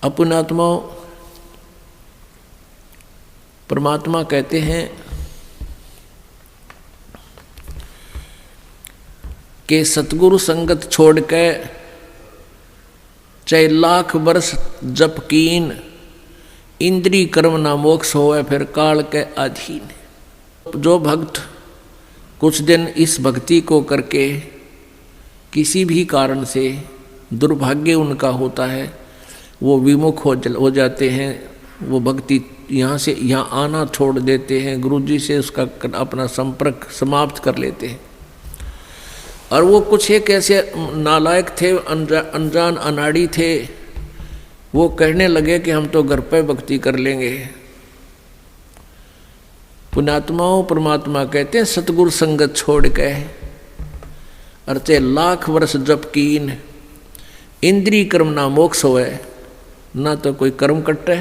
अपनात्मा परमात्मा कहते हैं कि सतगुरु संगत छोड़ के चाहे लाख वर्ष जप कीन, इंद्री कर्म ना मोक्ष होवे फिर काल के अधीन। जो भक्त कुछ दिन इस भक्ति को करके किसी भी कारण से दुर्भाग्य उनका होता है, वो विमुख हो जाते हैं, वो भक्ति यहाँ से यहाँ आना छोड़ देते हैं, गुरुजी से उसका अपना संपर्क समाप्त कर लेते हैं। और वो कुछ एक ऐसे नालायक थे, अनजान अनाड़ी थे, वो कहने लगे कि हम तो घर पे भक्ति कर लेंगे। पुण्यात्माओं परमात्मा कहते हैं सतगुरु संगत छोड़ के अर्चे लाख वर्ष जप कीन, इंद्री कर्म ना मोक्ष होए, ना तो कोई कर्म कटे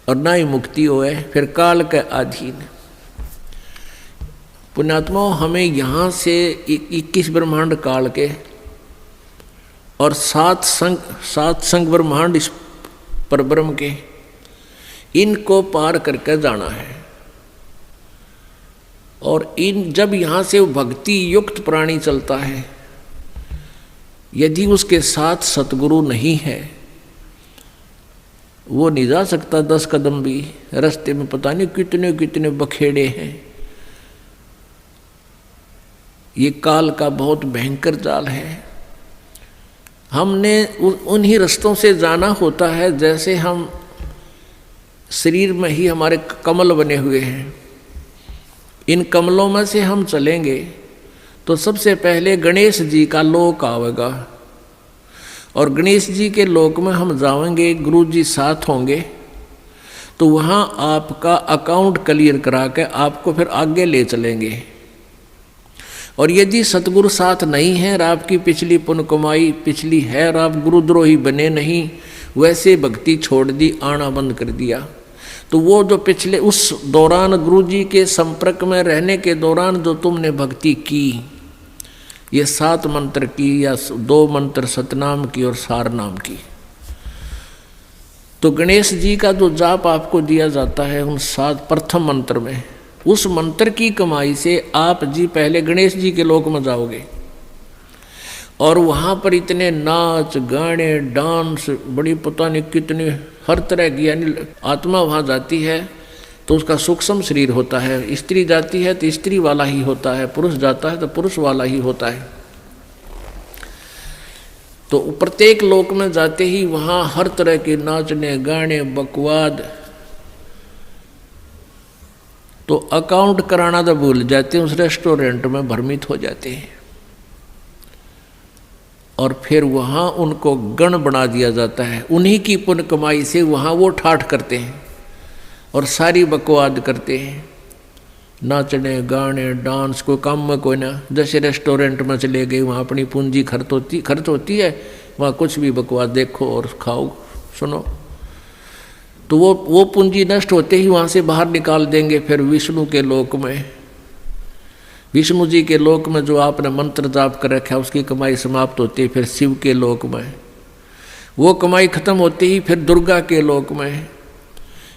और ना ही मुक्ति होए, फिर काल के अधीन। पुण्यात्माओं हमें यहाँ से 21 ब्रह्मांड काल के और सात संग ब्रह्मांड इस परब्रह्म के, इनको पार करके जाना है। और जब यहाँ से भक्ति युक्त प्राणी चलता है, यदि उसके साथ सतगुरु नहीं है, वो नहीं जा सकता 10 कदम भी। रास्ते में पता नहीं कितने कितने बखेड़े हैं। ये काल का बहुत भयंकर जाल है। हमने उन्हीं रास्तों से जाना होता है, जैसे हम शरीर में ही हमारे कमल बने हुए हैं, इन कमलों में से हम चलेंगे तो सबसे पहले गणेश जी का लोक आवेगा, और गणेश जी के लोक में हम जाएंगे, गुरु जी साथ होंगे, तो वहाँ आपका अकाउंट क्लियर करा के आपको फिर आगे ले चलेंगे। और यदि सतगुरु साथ नहीं है और आपकी पिछली पुण्य कमाई पिछली है और आप गुरुद्रोही बने नहीं, वैसे भक्ति छोड़ दी, आना बंद कर दिया, तो वो जो पिछले उस दौरान गुरु जी के संपर्क में रहने के दौरान जो तुमने भक्ति की, ये 7 मंत्र की या 2 मंत्र सतनाम की और सार नाम की, तो गणेश जी का जो जाप आपको दिया जाता है उन 7 प्रथम मंत्र में, उस मंत्र की कमाई से आप जी पहले गणेश जी के लोक में जाओगे। और वहाँ पर इतने नाच गाने डांस, बड़ी पता नहीं कितने हर तरह की, यानी आत्मा वहाँ जाती है तो उसका सूक्ष्म शरीर होता है, स्त्री जाती है तो स्त्री वाला ही होता है, पुरुष जाता है तो पुरुष वाला ही होता है। तो प्रत्येक लोक में जाते ही वहाँ हर तरह के नाचने गाने बकवाद, तो अकाउंट कराना तो भूल जाते हैं, उस रेस्टोरेंट में भ्रमित हो जाते हैं। और फिर वहाँ उनको गण बना दिया जाता है, उन्हीं की पुण्य कमाई से वहाँ वो ठाठ करते हैं और सारी बकवाद करते हैं, नाचने गाने डांस, कोई काम में कोई ना, जैसे रेस्टोरेंट में चले गए वहाँ अपनी पूंजी खर्च होती है, वहाँ कुछ भी बकवाद देखो और खाओ सुनो, तो वो पूंजी नष्ट होते ही वहाँ से बाहर निकाल देंगे। फिर विष्णु के लोक में, विष्णु जी के लोक में जो आपने मंत्र जाप कर रखा है उसकी कमाई समाप्त होती है। फिर शिव के लोक में वो कमाई खत्म होते ही फिर दुर्गा के लोक में,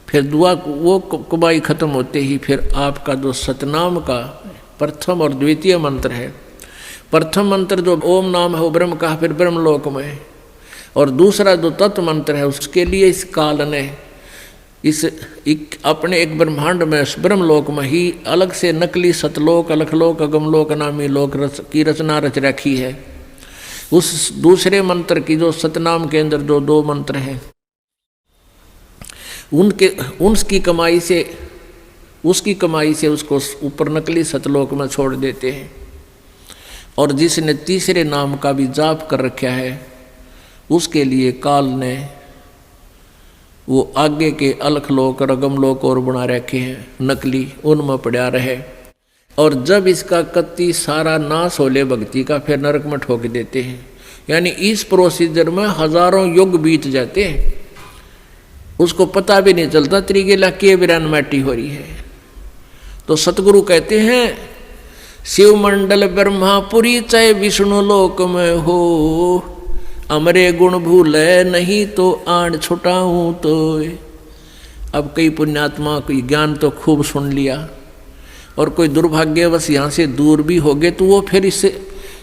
फिर वो कमाई खत्म होते ही फिर आपका जो सतनाम का प्रथम और द्वितीय मंत्र है, प्रथम मंत्र जो ओम नाम है वो ब्रह्म का फिर ब्रह्म लोक में, और दूसरा जो तत्व मंत्र है उसके लिए इस काल ने अपने एक ब्रह्मांड में ब्रह्मलोक में ही अलग से नकली सतलोक अलखलोक अगमलोक नामी लोक की रचना रच रखी है। उस दूसरे मंत्र की जो सतनाम के अंदर जो 2 मंत्र हैं उसकी कमाई से उसको ऊपर नकली सतलोक में छोड़ देते हैं। और जिसने तीसरे नाम का भी जाप कर रखा है उसके लिए काल ने वो आगे के अलखलोक और अगमलोक और बना रखे हैं नकली, उनमें पड़ा रहे। और जब इसका कत्ती सारा नाश होले भक्ति का, फिर नरक में ठोक देते हैं। यानी इस प्रोसीजर में हजारों युग बीत जाते हैं, उसको पता भी नहीं चलता त्रिगेला के विरान माटी हो रही है। तो सतगुरु कहते हैं शिव मंडल ब्रह्मापुरी चाहे विष्णु लोक में हो, अमरे गुण भूले नहीं तो आण छुटाऊं तो। अब कई पुण्यात्मा कोई ज्ञान तो खूब सुन लिया और कोई दुर्भाग्यवश यहाँ से दूर भी हो गए तो वो फिर इससे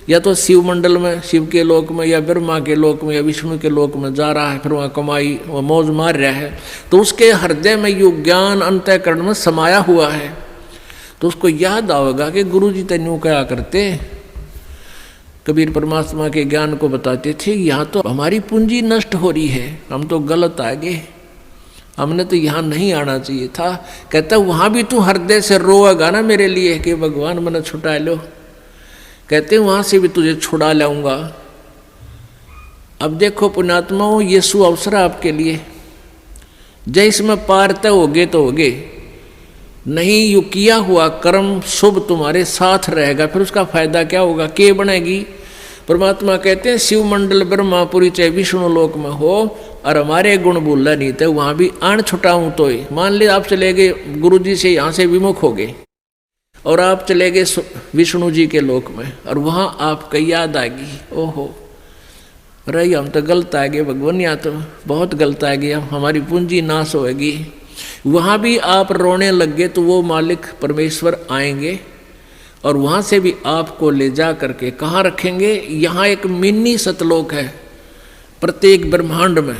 या तो शिव मंडल में, शिव के लोक में, या ब्रह्मा के लोक में, या विष्णु के लोक में जा रहा है, फिर वहाँ कमाई वह मौज मार रहा है, तो उसके हृदय में यो ज्ञान अंतःकरण में समाया हुआ है। तो उसको याद आएगा कि गुरु जी तेनू क्या करते। कबीर परमात्मा के ज्ञान को बताते थे, यहाँ तो हमारी पूंजी नष्ट हो रही है, हम तो गलत आ गए, हमने तो यहाँ नहीं आना चाहिए था। कहता वहाँ भी तू हृदय से रोएगा ना मेरे लिए कि भगवान मैंने छुटा लो, कहते वहाँ से भी तुझे छुड़ा लाऊंगा। अब देखो पुण्यात्माओं, ये सु अवसर आपके लिए, जय इसमें पार तय होगे तो होगे, नहीं यू किया हुआ कर्म शुभ तुम्हारे साथ रहेगा, फिर उसका फायदा क्या होगा, के बनेगी। परमात्मा कहते हैं शिव मंडल ब्रह्मापुरी चाहे विष्णु लोक में हो और हमारे गुण बोलना नहीं थे, वहाँ भी आण छुटाऊँ तो ही। मान ले आप चले गए गुरु जी से, यहाँ से विमुख हो गए और आप चले गए विष्णु जी के लोक में, और वहाँ आपको याद आएगी, ओहो रही हम तो गलत आ गए भगवान, यहाँ तो बहुत गलत आ गए, हमारी पूंजी नाश होएगी। वहाँ भी आप रोने लग गए तो वो मालिक परमेश्वर आएंगे और वहाँ से भी आपको ले जा करके कहाँ रखेंगे। यहाँ एक मिनी सतलोक है, प्रत्येक ब्रह्मांड में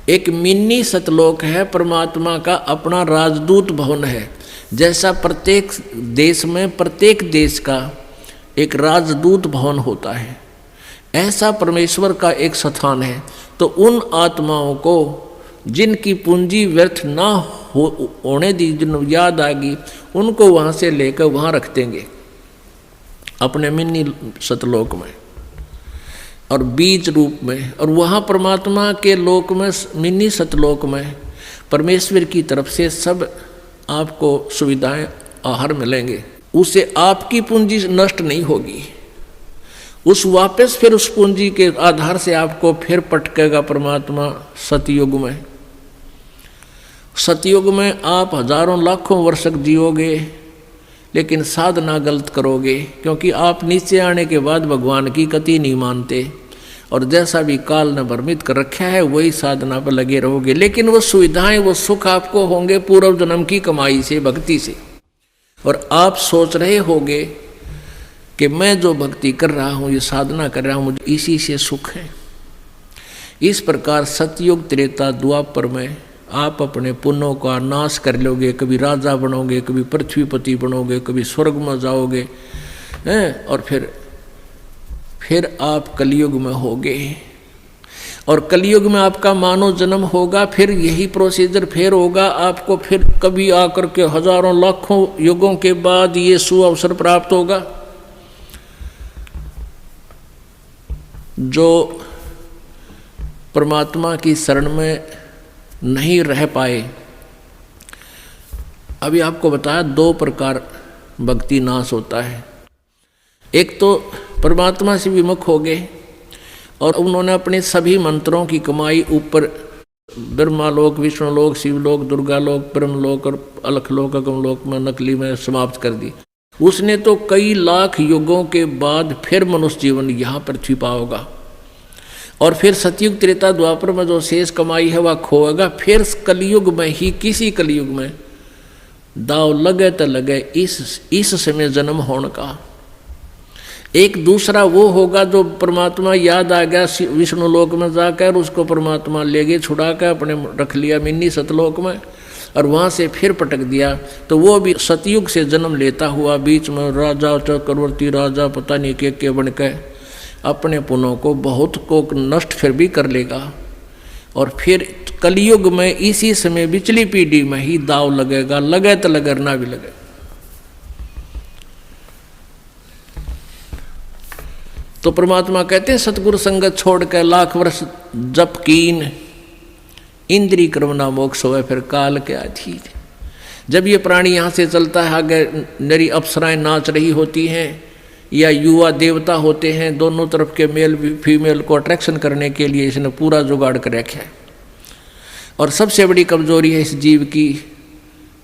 एक मिनी सतलोक है, परमात्मा का अपना राजदूत भवन है। जैसा प्रत्येक देश में प्रत्येक देश का एक राजदूत भवन होता है, ऐसा परमेश्वर का एक स्थान है। तो उन आत्माओं को जिनकी पूंजी व्यर्थ ना होने दी, जिन याद आएगी, उनको वहाँ से लेकर वहाँ रख देंगे अपने मिनी सतलोक में और बीज रूप में। और वहाँ परमात्मा के लोक में, मिनी सतलोक में परमेश्वर की तरफ से सब आपको सुविधाएं आहार मिलेंगे, उससे आपकी पूंजी नष्ट नहीं होगी। उस वापस फिर उस पूंजी के आधार से आपको फिर पटकेगा परमात्मा सतयुग में। सतयुग में आप हजारों लाखों वर्ष तक जियोगे, लेकिन साधना गलत करोगे, क्योंकि आप नीचे आने के बाद भगवान की कति नहीं मानते और जैसा भी काल ने भ्रमित कर रखा है वही साधना पर लगे रहोगे। लेकिन वो सुविधाएं, वो सुख आपको होंगे पूर्व जन्म की कमाई से, भक्ति से। और आप सोच रहे होगे कि मैं जो भक्ति कर रहा हूँ, ये साधना कर रहा हूँ, मुझे इसी से सुख है। इस प्रकार सतयुग त्रेता द्वापर में आप अपने पुण्यों का नाश कर लोगे, कभी राजा बनोगे, कभी पृथ्वीपति बनोगे, कभी स्वर्ग में जाओगे हैं, और फिर आप कलयुग में होगे। और कलयुग में आपका मानव जन्म होगा, फिर यही प्रोसीजर फिर होगा आपको, फिर कभी आकर के हजारों लाखों युगों के बाद ये सुअवसर प्राप्त होगा। जो परमात्मा की शरण में नहीं रह पाए, अभी आपको बताया 2 प्रकार भक्ति नाश होता है। एक तो परमात्मा से विमुख हो गए और उन्होंने अपने सभी मंत्रों की कमाई ऊपर ब्रह्मालोक, विष्णुलोक, शिवलोक, दुर्गालोक, ब्रह्मलोक और अलखलोक, अगमलोक में, नकली में समाप्त कर दी। उसने तो कई लाख युगों के बाद फिर मनुष्य जीवन यहाँ पृथ्वी पाओगा, और फिर सतयुग त्रेता द्वापर में जो शेष कमाई है वह खोएगा। फिर कलयुग में ही, किसी कलयुग में दाव लगे तो लगे इस समय जन्म होने का। एक दूसरा वो होगा जो परमात्मा याद आ गया विष्णु लोक में जाकर, उसको परमात्मा ले गए छुड़ा कर, अपने रख लिया मिनी सतलोक में और वहाँ से फिर पटक दिया। तो वो भी सतयुग से जन्म लेता हुआ बीच में राजा, चक्रवर्ती राजा, पता नहीं के बन के अपने पुण्यों को बहुत को नष्ट फिर भी कर लेगा। और फिर कलयुग में इसी समय बिचली पीढ़ी में ही दाव लगेगा, लगे तो लगे ना भी लगे। तो परमात्मा कहते हैं सतगुरु संगत छोड़ कर लाख वर्ष जप कीन, इंद्री क्रमना मोक्ष होवे फिर काल के अधीन। जब ये प्राणी यहाँ से चलता है, आगे नरी अप्सराएं नाच रही होती हैं या युवा देवता होते हैं, दोनों तरफ के मेल फीमेल को अट्रैक्शन करने के लिए इसने पूरा जुगाड़ कर रखा है। और सबसे बड़ी कमजोरी है इस जीव की,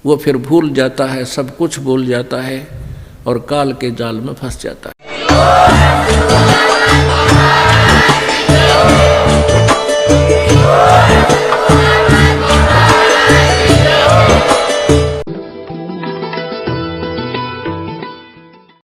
वो फिर भूल जाता है, सब कुछ भूल जाता है और काल के जाल में फंस जाता है।